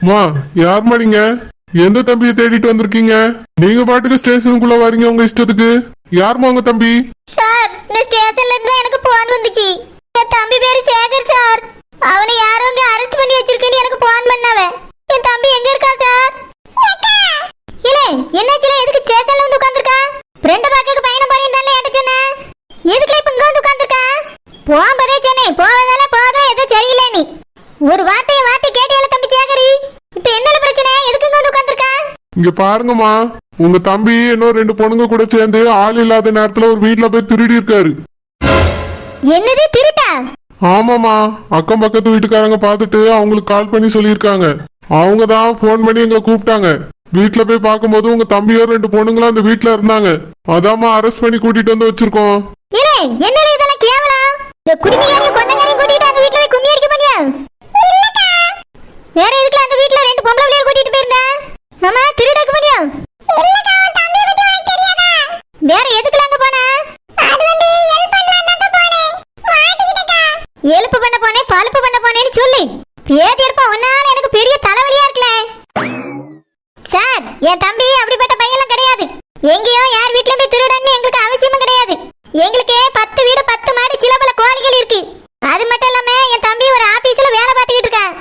மா, யாருமா நீங்க? எந்த தம்பியை தேடிட்டு வந்திருக்கீங்க? நீங்க பாட்டுக்கு ஸ்டேஷனுக்குள்ள வரீங்க உங்க இஷ்டத்துக்கு. யாருமா உங்க தம்பி? சார், இந்த ஸ்டேஷன்ல இருந்து எனக்கு போன் வந்துச்சு. என் தம்பி பேரு சேகர் சார். அவனை யாரோ இங்க அரெஸ்ட் பண்ணி வச்சிருக்கேன்னு எனக்கு போன் பண்ணாவ. என் தம்பி எங்க இருக்கா சார்? இல்ல, என்னாச்சுல? எதுக்கு ஸ்டேஷன்ல வந்து உட்கார்ந்திருக்கா? ஃப்ரெண்ட் பாக்கக்கு பையனை போறீங்கன்னு என்கிட்ட சொன்ன. எதுக்குல இப்ப இங்க வந்து உட்கார்ந்திருக்கா? போம்பதே சொன்னேன், போவதால போதா ஏதோ சரியில்லை. நீ ஒரு வார்த்தை கேட்டியால தம்பி சேகரி? இப்ப என்னல பிரச்சனை? எதுக்கு இங்க வந்து உட்கார்ந்திருக்கா? இங்க பாருங்கம்மா, உங்க தம்பி இன்னும் 2 பொண்ணுங்க கூட சேர்ந்து ஆள் இல்லாத நேரத்துல ஒரு வீட்டுல போய் திருடி இருக்காரு. என்னது, திருட்டா? ஆமாமா, அக்கம் பக்கத்து வீட்டுக்காரங்க பார்த்துட்டு அவங்களுக்கு கால் பண்ணி சொல்லியிருக்காங்க. அவங்க தான் போன் பண்ணி எங்களை கூப்பிட்டாங்க. வீட்டுல போய் பார்க்கும்போது உங்க தம்பியோ 2 பொண்ணுங்களும் அந்த வீட்டுல இருந்தாங்க. அதாம்மா அரெஸ்ட் பண்ணி கூட்டிட்டு வந்து வச்சிருக்கோம். ஏலே, என்னல இதெல்லாம் கேவலம்? இந்த குடிமிகாரையும் கொண்டகாரையும் கூட்டிட்டு அந்த வீட்டுல போய் கும்மி அடிக்க போறியா? இல்லக்கா. வேற எதுக்குல அந்த வீட்டுல 2 பொம்பளை பிள்ளைய கூட்டிட்டு போயிருந்தா? ஆமா, திருடக்க போறியா? இல்லக்கா, உன் தம்பியை பத்தி உனக்கு தெரியாதா? வேற எதுக்குல அங்க போனா? அது வந்து ஹெல்ப் பண்ணலாம்னு தான் போனேன். மாட்டிக்கிட்டக்கா. ஹெல்ப் பண்ண போனே, பல்ப் பண்ண போனேன்னு சொல்லு. பேதி இருப்பா, உன்னால எனக்கு பெரிய தலைவலியா இருக்குல. சார், என் தம்பி அப்படிப்பட்ட பையன்லாம் கிடையாது. எங்கேயோ யார் வீட்லயும் போய் திருடன்னு எங்களுக்கு அவசியமும் கிடையாது. எங்களுக்கு 10 வீடு 10 மாடி சில பல கோழிகள் இருக்கு. அது மட்டும் இல்லாம என் தம்பி ஒரு ஆபீஸ்ல வேலை பார்த்துக்கிட்டு இருக்கான்.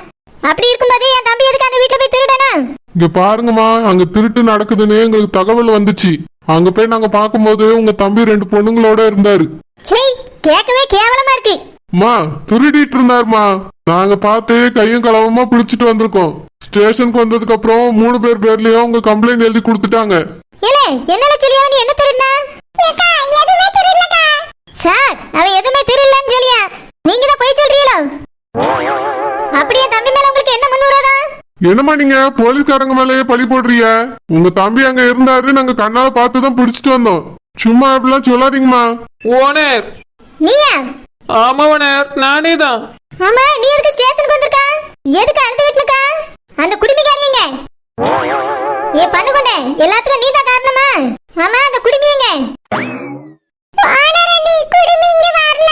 அப்படி இருக்கும்போது என் தம்பி எதுக்கு அந்த வீட்டுல போய் திருடனா? இங்க பாருங்கம்மா, அங்க திருட்டு நடக்குதுன்னு எங்களுக்கு தகவல் வந்துச்சு. அங்க போய் நாங்க பார்க்கும்போது உங்க தம்பி 2 பொண்ணுங்களோட இருந்தாரு. சீ, கேட்கவே கேவலமா இருக்கு. மா, திருடிட்டு இருந்தாருமா. நாங்க பார்த்து கையும் களவமா பிடிச்சிட்டு வந்திருக்கோம். ஸ்டேஷனுக்கு வந்ததுக்கு அப்புறம் 3 பேர் பேர்லயும் உங்க கம்ப்ளைண்ட் எழுதி கொடுத்துட்டாங்க. ஏலே, என்னல சொல்லியா? நீ என்ன திருடுனா? ஏக்கா, எதுமே திருடலக்கா. சார், அவன் எதுமே திருடலன்னு சொல்லியா? நீங்க தான் போய் சொல்றீங்களா? அப்படியே தம்பி மேல உங்களுக்கு என்ன முன்னுறதா? என்னம்மா நீங்க போலீஸ்காரங்க மேலேயே பழி போடுறீங்க? உங்க தம்பி அங்க இருந்தாரு, நாங்க கண்ணால பார்த்து தான் பிடிச்சிட்டு வந்தோம். சும்மா அப்படிலாம் சொல்லாதீங்கம்மா. ஓனர். நீயா? ஆமா ஓனர், நானே தான். ஆமா, நீ எதுக்கு ஸ்டேஷனுக்கு வந்திருக்கா? எதுக்கு அழுது விட்டுனுக்கா? அந்த குடிமிக்காரங்க ஏ பண்ணு கொண்டே, எல்லாத்துக்கும் நீ தான் காரணமா? ஆமா, அந்த குடிமிங்க ஆனரண்டி குடிமிங்க வரல.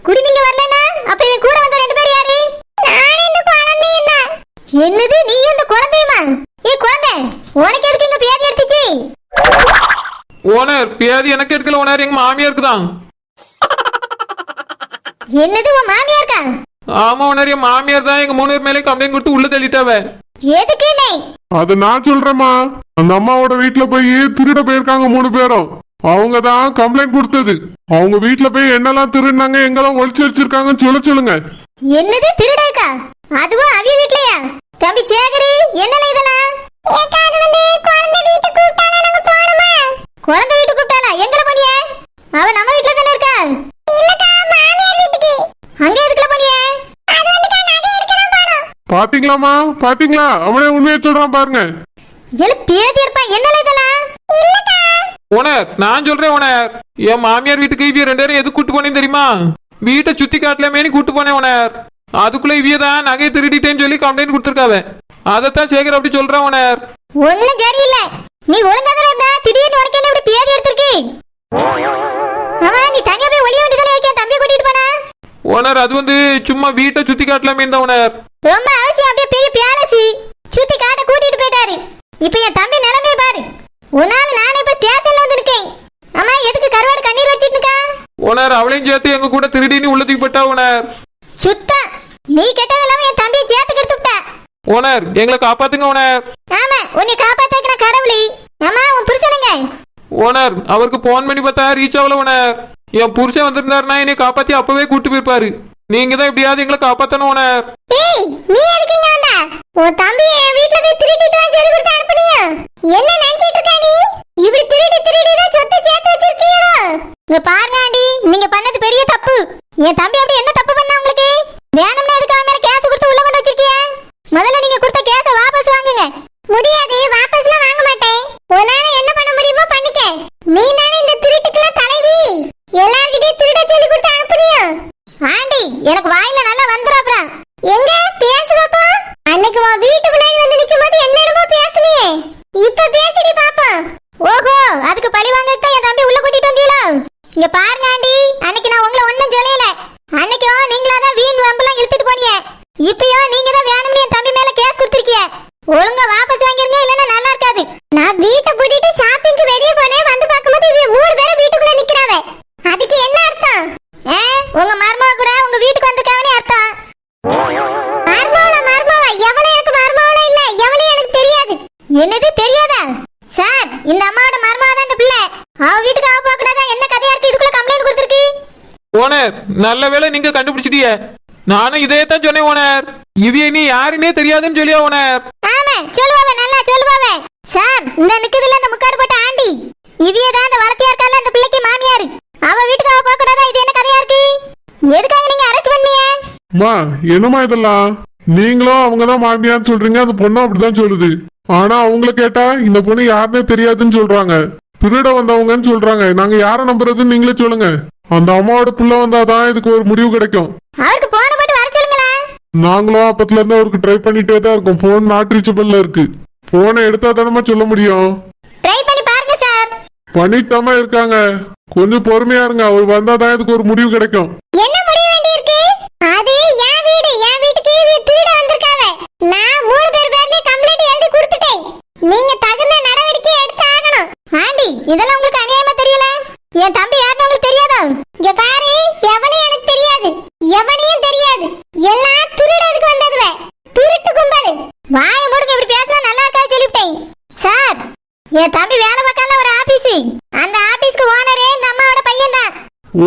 குடிமிங்க வரலனா அப்ப இவன் கூட வந்த 2 பேர் யாரு? நான் இந்த குழந்தையும் தான். என்னது, நீ இந்த குழந்தையுமா? ஏ குழந்தை, உனக்கு எதுக்கு இங்க பேதி எடுத்துச்சு? ஓனர், பேதி எனக்கு எடுக்கல ஓனர், எங்க மாமியாருக்கு தான். என்னது, உன் மாமியா இருக்கா? ஆமா ஓனர், என் மாமியார் தான் எங்க 3 பேர் மேலே கம்ப்ளைண்ட் கொடுத்து உள்ள தள்ளிட்டாவ. எதுக்கு நீ? அத நான் சொல்றேம்மா. அந்த அம்மாவோட வீட்டுல போய் திருட போயிருக்காங்க 3 பேரும். அவங்க தான் கம்ப்ளைண்ட் கொடுத்தது. அவங்க வீட்டுல போய் என்னெல்லாம் திருடினாங்க, எங்கெல்லாம் ஒளிச்சு வச்சிருக்காங்கன்னு சொல்லுங்க. என்னது, திருடேக்கா? அதுவும் அவிய வீட்லயா? தம்பி சேகரி, என்னல இதெல்லாம்? ஏக்கா, அது வந்து குழந்தை வீட்டுக்கு கூப்பிட்டால, நாங்க போறோமா? குழந்தை வீட்டுக்கு கூப்பிட்டால? எங்கல போனியே? அவ நம்ம வீட்ல தான இருக்கா? இல்லக்கா, மாமியார் வீட்டுக்கு. அங்க எதுக்குல போனியே? அது வந்து நகை எடுக்க தான் போறோம். பாத்தீங்களாமா, பாத்தீங்களா? அவனே உண்மையை சொல்றான் பாருங்க. எல பேதி இருப்பா, என்னல இதெல்லாம்? இல்லக்கா. ஓனர், நான் சொல்றேன் ஓனர், என் மாமியார் வீட்டுக்கு இவிய 2 பேரும் எதுக்கு கூட்டு போனேன்னு தெரியுமா? வீட்டை சுத்தி காட்டலாமேனு கூட்டு போனேன் ஓனர். அதுக்குள்ள இவிய தான் நகையை திருடிட்டேன்னு சொல்லி கம்ப்ளைண்ட் கொடுத்துருக்காவ. அதைத்தான் சேகர் அப்படி சொல்றான் ஓனர். ஒண்ணும் சரியில்லை. நீ ஒழுங்கா தான் இருந்தா திடீர்னு உனக்கு என்ன இப்படி பேதி எடுத்துருக்கு? ஆமா, நீ தனியா போய் ஒளிய வேண்டியதானே, இருக்கேன் தம்பி கூட்டிட்டு போனா? ஓனர், அது வந்து சும்மா வீட்டை சுத்தி காட்டலாமேன்னு தான் ஓனர். ரொம்ப அவசியம், அப்படியே பெரிய பேலசி சுத்தி காட்ட கூட்டிட்டு போயிட்டாரு. இப்ப என் தம்பி நிலைமையை பாரு. உன்னால நானே இப்ப ஸ்டேஷன்ல வந்து இருக்கேன். அம்மா, எதுக்கு கருவாடு கண்ணீர் வச்சிட்டு இருக்கா? ஓனர், அவளையும் சேர்த்து எங்க கூட திருடின்னு உள்ள தூக்கி போட்டா ஓனர். சுத்தா, நீ கெட்டது இல்லாம என் தம்பியை சேர்த்து கெடுத்து விட்ட. ஓனர், எங்களை காப்பாத்துங்க ஓனர். ஆமா, உன்னை காப்பாத்துக்கிற கடவுளே. அம்மா, உன் புருஷனுங்க? ஓனர், அவருக்கு போன் பண்ணி பார்த்தா ரீச் ஆகல ஓனர். என் புருஷன் வந்திருந்தாருன்னா என்னை காப்பாத்தி அப்பவே கூட்டு போயிருப்பாரு. நீங்க தான் எப்படியாவது எங்களை காப்பாத்தணும் ஓனர். ஏய், நீ எதுக்கு இங்க வந்த? உன் தம்பி என் வீட்ல போய் திருடிட்டு வந்து சொல்லி கொடுத்து அனுப்புனியா? என்ன நினைச்சிட்டு இருக்க நீ? இப்படி திருடி தான் சொத்தை சேர்த்து வச்சிருக்கீங்களோ? இங்க பாருங்க ஆண்டி, நீங்க பண்ணது பெரிய தப்பு. என் தம்பி அப்படி என்ன தப்பு பண்ணா உங்களுக்கு? வேணும்னே எதுக்கு அவன் மேல கேஸ் கொடுத்து உள்ள கொண்டு வச்சிருக்கீங்க? முதல்ல நீங்க கொடுத்த கேஸை வாபஸ் வாங்குங்க. முடியாது, வாபஸ்லாம் வாங்க மாட்டேன். உன்னால என்ன பண்ண முடியுமோ பண்ணிக்க. நீ தானே இந்த திருட்டுக்குலாம் தலைவி. எல்லார்கிட்டயும் திருட சொல்லி கொடுத்து அனுப்புனியா? ஆண்டி, எனக்கு வாயில நல்லா வந்துரும். அப்புறம் எங்க பேசுறப்போ அன்னைக்கு உன் வீட்டு முன்னாடி வந்து நிக்கும்போது என்னென்னமோ பேசுனியே, இப்ப பேசிடி பாப்போம். ஓஹோ, அதுக்கு பழி வாங்கத்தான் என் தம்பி உள்ள கூட்டிட்டு வந்தீங்களா? இங்க பாருங்க ஆண்டி, அன்னைக்கு நான் உங்களை ஒன்னும் சொல்லல. அன்னைக்கும் நீங்களா தான் வீண் வம்பெல்லாம் இழுத்துட்டு போனீங்க. இப்பயும் நீங்க தான் வேணும்னு என் தம்பி மேல கேஸ் கொடுத்திருக்கீங்க. ஒழுங்கா வாபஸ் வாங்கிருங்க, இல்லன்னா நல்லா இருக்காது. நான் வீட்டை பூட்டிட்டு ஷாப்பிங்க்கு வெளியே போனேன், வந்து பார்க்கும்போது இவங்க 3 பேரும் வீட்டுக்குள்ள நிக்கிறாவ. அதுக்கு என்ன அர்த்தம்? உங்க மருமக கூட உங்க வீட்டுக்கு வந்திருக்காவனே அர்த்தம். மருமவ எவளே எனக்கு மருமவளே இல்ல, எவளே எனக்கு தெரியாது. என்னது தெரியாதா? சார், இந்த அம்மாவோட மருமக தான் இந்த பிள்ளை. அவ வீட்டுக்கு அவ போக கூடாதா? என்ன கதையா இருக்கு? இதுக்குள்ள கம்ப்ளைண்ட் கொடுத்திருக்கு. ஓனர், நல்ல வேளை நீங்க கண்டுபிடிச்சிட்டிய. நானும் இதே தான் சொன்னேன் ஓனர். இவிய நீ யாருன்னே தெரியாதுன்னு சொல்லியா ஓனர்? ஆமா, சொல்லுவாவே, நல்லா சொல்லுவாவே. சார், இந்த நிக்குதுல அந்த முக்காடு போட்ட ஆண்டி, இவிய தான் அந்த வளர்த்தியா இருக்கால அந்த பிள்ளைக்கு மாமியார். அவ வீட்டுக்கு அவ போக கூடாதா? இது என்ன கதையா இருக்கு? எதுக்காக நீங்க அரெஸ்ட் பண்ணீங்க? மா, என்னம்மா இதெல்லாம்? நீங்களும் அவங்கதான் மாமியான்னு சொல்றீங்க, அந்த பொண்ணும் அப்படிதான் சொல்லுது. ஆனா அவங்கள கேட்டா இந்த பொண்ணு யாருன்னே தெரியாதுன்னு சொல்றாங்க, திருட வந்தவங்கன்னு சொல்றாங்க. நாங்க யாரை நம்புறதுன்னு நீங்களே சொல்லுங்க. அந்த அம்மாவோட புள்ள வந்தாதான் இதுக்கு ஒரு முடிவு கிடைக்கும். அவருக்கு போன போட்டு வர சொல்லுங்களா. நாங்களும் அப்பத்துல இருந்து அவருக்கு ட்ரை பண்ணிட்டே தான் இருக்கோம். போன் நாட் ரீச்சபிள்ல இருக்கு. போனை எடுத்தா தானமா சொல்ல முடியும். ட்ரை பண்ணி பாருங்க சார். பண்ணிட்டாம இருக்காங்க. கொஞ்சம் பொறுமையா இருங்க, அவர் வந்தாதான் இதுக்கு ஒரு முடிவு கிடைக்கும். என்ன முடிவு வேண்டி இருக்கு? அது என் வீடு, என் வீட்டுக்கு திருட வந்திருக்காவ. நான் 3 பேர் பேர்ல கம்ப்ளைண்ட் எழுதி கொடுத்துட்டேன். நீங்க தகுந்த நடவடிக்கை எடுத்து ஆகணும். ஆண்டி, இதெல்லாம் உங்களுக்கு அநியாயமா தெரியல? என் தம்பி யாருன்னு உங்களுக்கு தெரியாதா? இங்க பாரு, எவனையும் எனக்கு தெரியாது, எவனையும் தெரியாது. எல்லாம் திருடதுக்கு வந்ததுவே, திருட்டு கும்பல். வாய மூடுங்க, இப்படி பேசினா நல்லா இருக்காது சொல்லிவிட்டேன். சார், என் தம்பி வேலை பார்க்கல ஒரு ஆபீஸ். அந்த ஆபீஸ்க்கு ஓனரே இந்த அம்மாவோட பையன் தான்.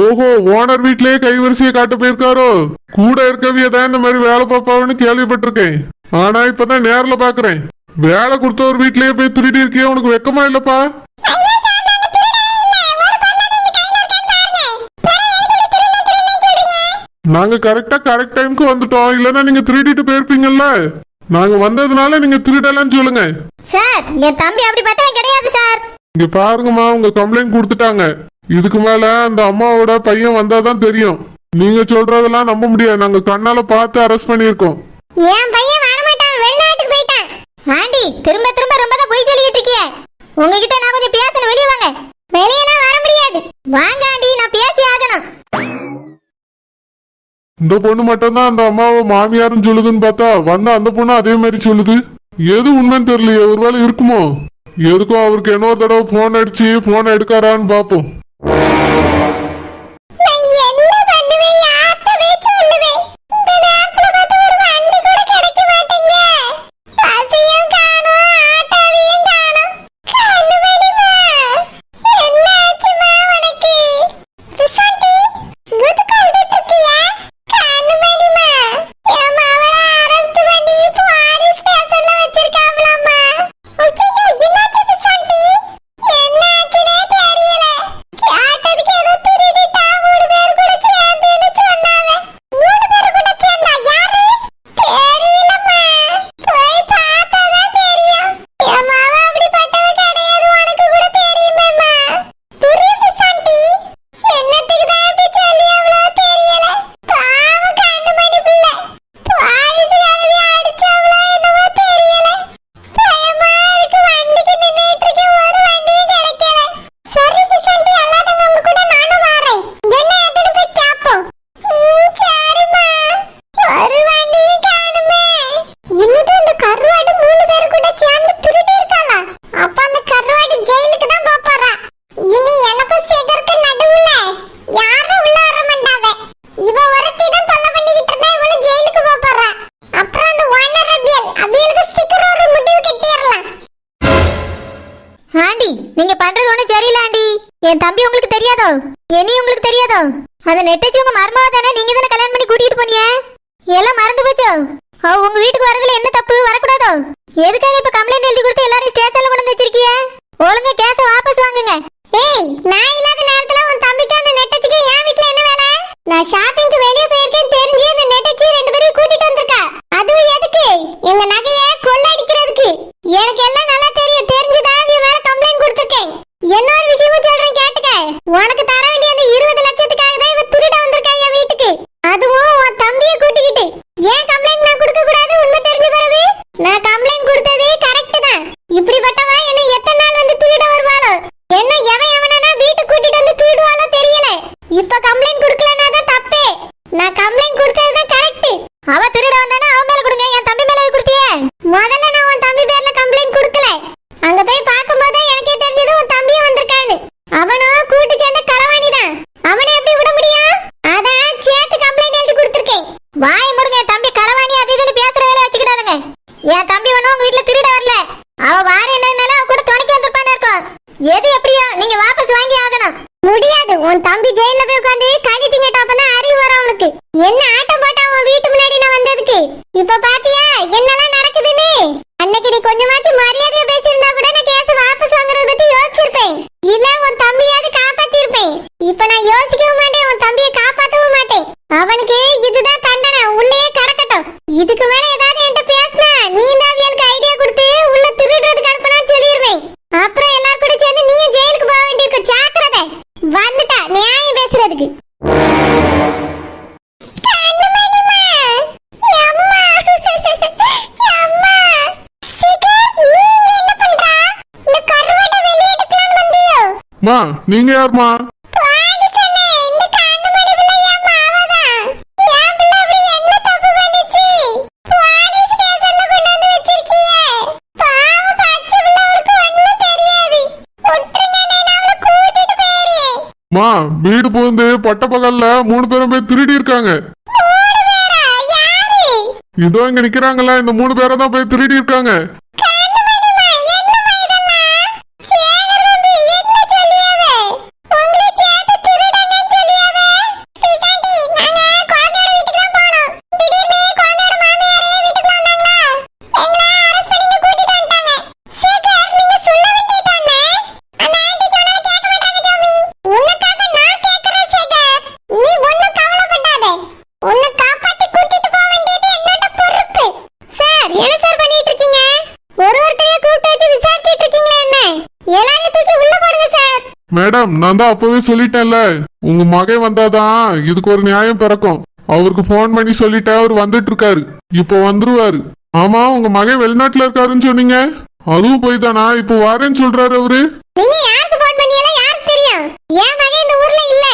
ஓஹோ, ஓனர் வீட்லயே கைவரிசையை காட்ட போயிருக்காரோ? கூட இருக்கவிய தான் இந்த மாதிரி வேலை பார்ப்பாவன்னு கேள்விப்பட்டிருக்கேன். ஆனா இப்பதான் நேர்ல பாக்குறேன். வேலை கொடுத்த ஒரு வீட்லயே போய் திருடி இருக்கியே, உனக்கு வெக்கமா இல்லப்பா? நாங்க கரெக்ட் டைம்க்கு வந்துட்டோம், இல்லன்னா நீங்க திருடிட்டு போயிருப்பீங்கல்ல. நாங்க வந்ததுனால நீங்க திருடலன்னு சொல்லுங்க. சார், என் தம்பி அப்படிப்பட்டவன் கிடையாது சார். இங்க பாருங்கம்மா, உங்க கம்ப்ளைண்ட் கொடுத்துட்டாங்க. இதுக்கு மேல அந்த அம்மாவோட பையன் வந்தாதான் தெரியும். நீங்க சொல்றதெல்லாம் நம்ப முடியாது. நாங்க கண்ணால பார்த்து அரெஸ்ட் பண்ணிருக்கோம். என் பையன் வரமாட்டான், வெளிநாட்டுக்கு போயிட்டான். ஆண்டி, திரும்ப திரும்ப ரொம்ப தான் போய் சொல்லிட்டு இருக்கியே. உங்ககிட்ட நான் கொஞ்சம் பேசணும், வெளியே வாங்க. வெளியெல்லாம் வர முடியாது. வாங்க ஆண்டி, நான் பேசி ஆகணும். இந்த பொண்ணு மட்டும் தான் அந்த அம்மாவை மாமியாருன்னு சொல்லுதுன்னு பார்த்தா வந்த அந்த பொண்ணு அதே மாதிரி சொல்லுது. எது உண்மைன்னு தெரியலையே, ஒருவேளை இருக்குமோ? எதுக்கும் அவருக்கு இன்னொரு தடவை போன் அடிச்சு போன் எடுக்காரான்னு பாப்போம். என் தம்பி உங்களுக்கு தெரியாதோ? என்னையும் உங்களுக்கு தெரியாதோ? அந்த நெட்டச்சி உங்க மருமவ தானே? நீங்க தானே கல்யாணம் பண்ணி கூட்டிட்டு போனீங்க? எல்லாம் மறந்து போச்சோ? அவ உங்க வீட்டுக்கு வரதுல என்ன தப்பு? வரக்கூடாதோ? எதுக்காக இப்ப கம்ப்ளைண்ட் எழுதி கொடுத்து எல்லாரும் ஸ்டேஷன்ல கொண்டு வந்து வச்சிருக்கீங்க? ஒழுங்கா கேஸ வாபஸ் வாங்குங்க. ஏய், நான் இல்லாத நேரத்துல உன் தம்பிக்கு அந்த நெட்டச்சிக்கு என் வீட்ல என்ன வேலை? நான் ஷாப்பிங்க்கு வெளிய போயிருக்கேன் தெரிஞ்சு அந்த நெட்டச்சி 2 பேரையும் கூட்டிட்டு வந்திருக்கா. அதுவும் எதுக்கு? எங்க நகைய கொள்ளையடிக்கிறதுக்கு. எனக்கு எல்லாம் நல்லா தெரியும். தெரிஞ்சுதான் அவ மேல கம்ப்ளைண்ட் கொடுத்திருக்கேன். இன்னொரு விஷயமும் சொல்றேன் கேட்டுக்க. உனக்கு தர வேண்டிய அந்த 20 லட்சத்துக்காக தான் இவ திருட வந்திருக்கா என் வீட்டுக்கு. அதுவும் உன் தம்பியை கூட்டிக்கிட்டு. ஏன் கம்ப்ளைண்ட் நான் கொடுக்க கூடாது? உண்மை தெரிஞ்ச பிறகு நான் கம்ப்ளைண்ட் கொடுத்ததே கரெக்ட் தான். வாய முடுங்க. என் தம்பி களவாணி அது இதுன்னு பேசுற வேலையை வச்சுக்கிட்டாருங்க. என் தம்பி ஒன்னும் உங்க வீட்டுல திருட வரல. அவ வார என்னதுனால அவ கூட துணைக்கு வந்திருப்பான்னு இருக்கும். எது எப்படியோ நீங்க வாபஸ் வாங்கி ஆகணும். முடியாது. உன் தம்பி ஜெயில போய் உட்காந்து களி திங்கட்டப்பதான் அறிவு வரும் அவனுக்கு. என்ன ஆட்டம் போட்டா அவன் வீட்டு முன்னாடி நான் வந்ததுக்கு. இப்ப பாத்தியா என்னெல்லாம் நடக்குதுன்னு. அன்னைக்கு நீ கொஞ்சமாச்சும் மரியாதையா பேசியிருந்தா கூட நான் கேஸ் வாபஸ் வாங்குறத பத்தி யோசிச்சிருப்பேன். இல்ல உன் தம்பியாவது காப்பாத்திருப்பேன். இப்ப நான் யோசிக்கவும் மாட்டேன், உன் தம்பியை காப்பாத்தவும் மாட்டேன். அவனுக்கு இதுதான் தண்டனை, உள்ளே கடக்கட்டும். இதுக்கு மேல ஏதாவது என்கிட்ட பேசினா நீ தான் அவியலுக்கு ஐடியா கொடுத்து உள்ள திருடுறதுக்கு அனுப்பினா சொல்லிடுவேன். அப்புறம் எல்லாரும் கூட சேர்ந்து நீயும் ஜெயிலுக்கு போக வேண்டியிருக்கும். ஜாக்கிரதை. வந்துட்டா நியாயம் பேசுறதுக்கு. மா நீங்க யாருமா? மா வீடு போந்து பட்ட பகல்ல 3 பேரும் போய் திருடி இருக்காங்க. இதோ இங்க நிக்கிறாங்கல்ல, இந்த 3 பேரை தான் போய் திருடி இருக்காங்க. மேடம் நான் தான் அப்பவே சொல்லிட்டேன்ல, உங்க மகன் வந்தாதான் இதுக்கு ஒரு நியாயம் பிறக்கும். அவருக்கு போன் பண்ணி சொல்லிட்டேன், அவர் வந்துட்டு இருக்காரு. இப்போ வந்துருவாரு. ஆமா உங்க மகன் வெளிநாட்டுல இருக்காருன்னு சொன்னீங்க, அதுவும் போய் தானா? இப்போ வாரேன்னு சொல்றாரு அவரு. நீங்க யாருக்கு போன் பண்ணியல யாருக்கு தெரியும்? என் மகன் இந்த ஊர்ல இல்ல.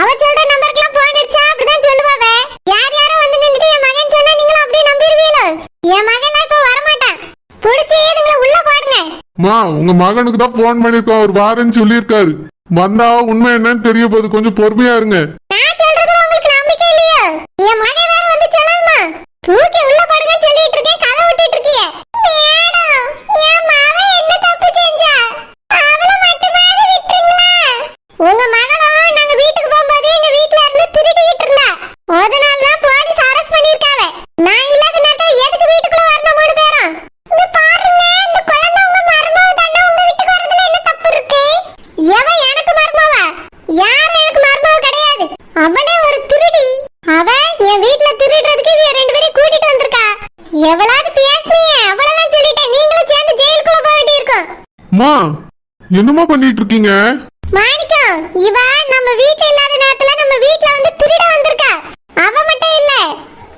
அவ சொல்ற நம்பருக்குலாம் போன் அடிச்சா அப்படிதான் சொல்லுவாங்க. யார் யாரோ வந்து நின்னுட்டு என் மகன் சொன்னா நீங்களும் அப்படியே நம்பிடுவீங்களோ? என் மகன்லாம் இப்போ வர மாட்டான். புடிச்சு நீங்க உள்ள போடுங்க. மா உங்க மகனுக்கு தான் போன் பண்ணிருக்கோம், அவர் வாரேன்னு சொல்லியிருக்காரு. வந்தா உண்மை என்னன்னு தெரிய போது, கொஞ்சம் பொறுமையா இருங்க. நான் சொல்றது உங்களுக்கு நம்பிக்கை இல்லையா? என் மகன் வேற வந்து சொல்லணுமா? தூக்கி உள்ள போடுங்க சொல்லிட்டு இருக்கேன், கதை விட்டுட்டு இருக்கீங்க. மேடம் என் மகன் என்ன தப்பு செஞ்சா? அவளை மட்டுமாவது விட்டுருங்களா? உங்க மகனும் நாங்க வீட்டுக்கு போகும்போது எங்க வீட்ல இருந்து திருடிட்டு இருந்தா. அதனால தான் போலீஸ் அரெஸ்ட் பண்ணிருக்காங்க. நான் இல்லாத நேரத்துல எதுக்கு வீட்டுக்குள்ள வரணும் 3 பேரும்? இந்த பாருங்க, இந்த குழந்தை உங்க மருமக தானே, உங்க வீட்டுக்கு வரதுல என்ன தப்பு இருக்கு? எவன் எனக்கு மருமவ? யாரும் எனக்கு மருமவ கிடையாது. அவளே ஒரு திருடி. அவ என் வீட்ல திருடுறதுக்கு இவ 2 பேரையும் கூட்டிட்டு வந்திருக்கா. எவளாவது பேசுனீங்க அவ்வளவுதான் சொல்லிட்டேன். நீங்களும் சேர்ந்து ஜெயிலுக்குள்ள போக வேண்டியிருக்கும். மா என்னமா பண்ணிட்டு இருக்கீங்க? மாணிக்கம் இவ நம்ம வீட்ல இல்லாத நேரத்துல நம்ம வீட்ல வந்து திருட வந்திருக்கா. அவ மட்டும் இல்ல,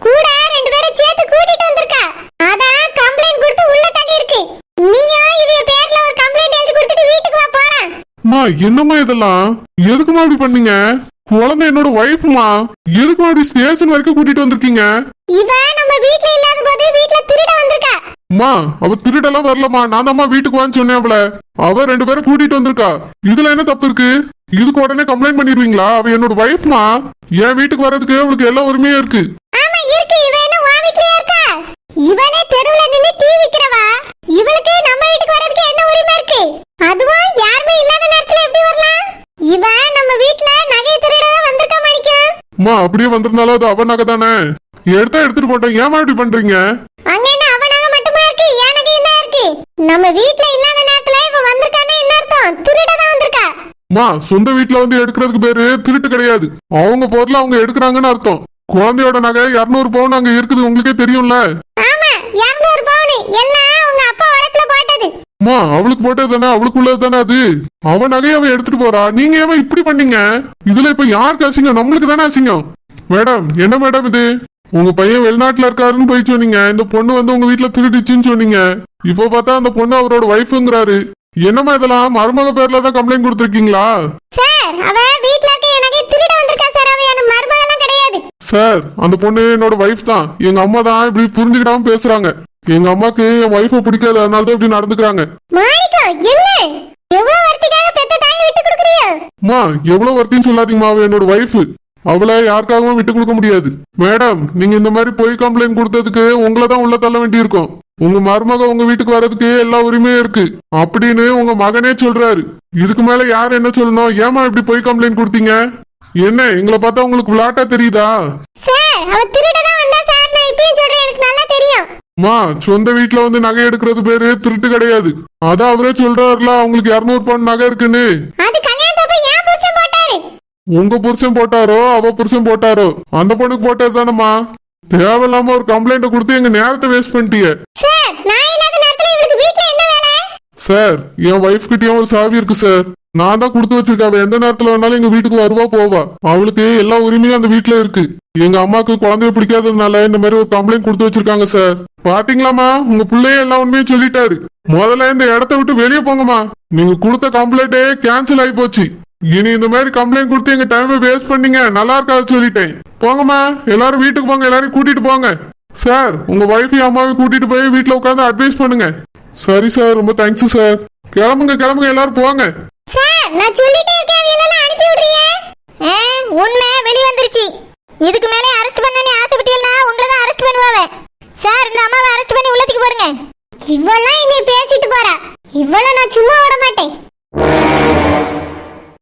கூட 2 பேரை சேர்த்து கூட்டிட்டு வந்திருக்கா. அதான் கம்ப்ளைண்ட் கொடுத்து உள்ள தள்ளி இருக்கு. நீயும் இவ பேர்ல ஒரு கம்ப்ளைண்ட் எழுதி கொடுத்துட்டு வீட்டுக்கு வா போறேன். மா என்னம்மா இதெல்லாம்? எதுக்குமா இப்படி பண்ணீங்க? குழந்தை என்னோட ஒய்ஃப்மா, எதுக்குமா இப்படி ஸ்டேஷன் வரைக்கும் கூட்டிட்டு வந்திருக்கீங்க? இவ நம்ம வீட்ல இல்லாத போது வீட்ல திருட வந்திருக்கா. மா அவ திருடெல்லாம் வரலமா, நான் தான்மா வீட்டுக்கு வான்னு சொன்னேன். அவ 2 பேரும் கூட்டிட்டு வந்திருக்கா. இதுல என்ன தப்பு இருக்கு? இதுக்கு உடனே கம்ப்ளைண்ட் பண்ணிடுவீங்களா? அவ என்னோட ஒய்ஃப்மா, என் வீட்டுக்கு வர்றதுக்கு அவளுக்கு எல்லா உரிமையும் இருக்கு. ஆமா இருக்கு. இவ என்ன வா வீட்லயே இருக்கா? இவளே தெருவுல நின்னு டீ விக்கிறவா. இவளுக்கு நம்ம வீட்டுக்கு வர்றதுக்கு என்ன உரிமை இருக்கு? அதுவும் யாருமே இல்லாத நேரத்துல எப்படி வரலாம்? இவ நம்ம வீட்ல நகை திருடவே வந்திருக்கா மாணிக்கம். மா அப்படியே வந்திருந்தாலும் அது அவ நகை தானே, எடுத்துட்டு போட்டேன். ஏமா இப்படி பண்றீங்க? அங்க என்ன அவ நகை மட்டுமா இருக்கு? என் நகையும் தான் இருக்கு. நம்ம வீட்ல இல்லாத நேரத்துல இவ வந்திருக்கானே என்ன அர்த்தம்? திருட தான் வந்திருக்கா. மா சொந்த வீட்டுல வந்து எடுக்கிறதுக்கு பேரு திருட்டு கிடையாது. அவங்க பொருளை அவங்க எடுக்கிறாங்கன்னு அர்த்தம். குழந்தையோட நகை 200 பவுன் அங்க இருக்குது, உங்களுக்கே தெரியும்ல. ஆமா 200 பவுன் எல்லாம் உங்க அப்பா உழைப்புல போட்டது. மா அவளுக்கு போட்டது தானே, அவளுக்கு உள்ளது தானே அது. அவ நகையை அவ எடுத்துட்டு போறா, நீங்க ஏன் இப்படி பண்ணீங்க? இதுல இப்ப யாருக்கு அசிங்கம்? நம்மளுக்கு தானே அசிங்கம். மேடம் என்ன மேடம் இது? உங்க பையன் வெளிநாட்டுல இருக்காருன்னு போய் சொன்னீங்க. இந்த பொண்ணு வந்து உங்க வீட்டுல திருடிச்சுன்னு சொன்னீங்க. இப்போ பார்த்தா அந்த பொண்ணு அவரோட ஒய்ஃப்ங்கிறாரு. என்னமா இதெல்லாம்? மருமக பேர்ல தான் கம்ப்ளைண்ட் கொடுத்துருக்கீங்களா? சார் அவ வீட்ல இருக்க எனக்கு திருட வந்திருக்கா சார். அவ என்ன மருமகலாம் கிடையாது சார். அந்த பொண்ணு என்னோட ஒய்ஃப் தான். எங்க அம்மா தான் இப்படி புரிஞ்சுக்கிடாம பேசுறாங்க. எங்க அம்மாக்கு என் ஒய்ஃபை பிடிக்காது, அதனால தான் இப்படி நடந்துக்கிறாங்க. மாணிக்கம் என்ன எவ்வளவு வர்த்திக்காக பெத்த தாயை விட்டு கொடுக்குறியோ? மா எவ்வளவு வர்த்தின்னு சொல்லாதீங்கம்மா, அவ என்னோட ஒய்ஃப். அவளை யாருக்காகவும் விட்டு கொடுக்க முடியாது. மேடம், நீங்க இந்த மாதிரி பொய் கம்ப்ளைண்ட் கொடுத்ததுக்கு உங்களை தான் உள்ள தள்ள வேண்டியிருக்கும். உங்க மருமக உங்க வீட்டுக்கு வர்றதுக்கு எல்லா உரிமையும் இருக்கு அப்படின்னு உங்க மகனே சொல்றாரு. இதுக்கு மேல யார் என்ன சொல்லணும்? ஏமா இப்படி பொய் கம்ப்ளைண்ட் கொடுத்தீங்க? என்ன எங்களை பார்த்தா உங்களுக்கு விளாட்டா தெரியுதா? சார் அவ திருட தான் வந்தா சார், நான் இப்பயும் சொல்றேன், எனக்கு நல்லா தெரியும். மா, சொந்த வீட்டுல வந்து நகை எடுக்கிறது பேரு திருட்டு கிடையாது. அதான் அவரே சொல்றாருல அவங்களுக்கு 200 பவுன் நகை இருக்குன்னு. அது கல்யாணத்தப்ப ஏன் புருஷன் போட்டாரு? உங்க புருஷன் போட்டாரோ அவ புருஷன் போட்டாரோ அந்த பொண்ணுக்கு போட்டது தானம்மா. தேவையில்லாம ஒரு கம்ப்ளைண்ட் கொடுத்து எங்க நேரத்தை வேஸ்ட் பண்ணிட்டீங்க. சார் நான் இல்லாத நேரத்துல இவளுக்கு வீட்ல என்ன வேலை? சார், என் ஒய்ஃப் கிட்டயும் ஒரு சாவி இருக்கு சார். நான் தான் கொடுத்து வச்சிருக்கேன். அவ எந்த நேரத்துல வேணாலும் எங்க வீட்டுக்கு வருவா போவா. அவளுக்கு எல்லா உரிமையும் அந்த வீட்டுல இருக்கு. எங்க அம்மாக்கு குழந்தைய பிடிக்காததுனால இந்த மாதிரி ஒரு கம்ப்ளைண்ட் கொடுத்து வச்சிருக்காங்க சார். பாத்தீங்களாமா, உங்க பிள்ளைய எல்லா உண்மையும் சொல்லிட்டாரு. முதல்ல இந்த இடத்த விட்டு வெளியே போங்கம்மா. நீங்க கொடுத்த கம்ப்ளைண்டே கேன்சல் ஆகி போச்சு. இனி இந்த மாதிரி கம்ப்ளைண்ட் கொடுத்து எங்க டைமை வேஸ்ட் பண்ணீங்க, நல்லா இருக்காது சொல்லிட்டேன். போங்கம்மா, எல்லாரும் வீட்டுக்கு போங்க. எல்லாரையும் கூட்டிட்டு போங்க. சார், உங்க ஒய்ஃபையும் அம்மாவையும் கூட்டிட்டு போய் வீட்டுல உட்காந்து அட்வைஸ் பண்ணுங்க. சரி சார், ரொம்ப தேங்க்ஸ் சார். கிளம்புங்க கிளம்புங்க, எல்லாரும் போங்க. சார் நான் சொல்லிட்டே இருக்கேன், எல்லாம் அனுப்பி விடுறியே. உண்மை வெளி வந்துருச்சு. இதுக்கு மேலே அரெஸ்ட் பண்ண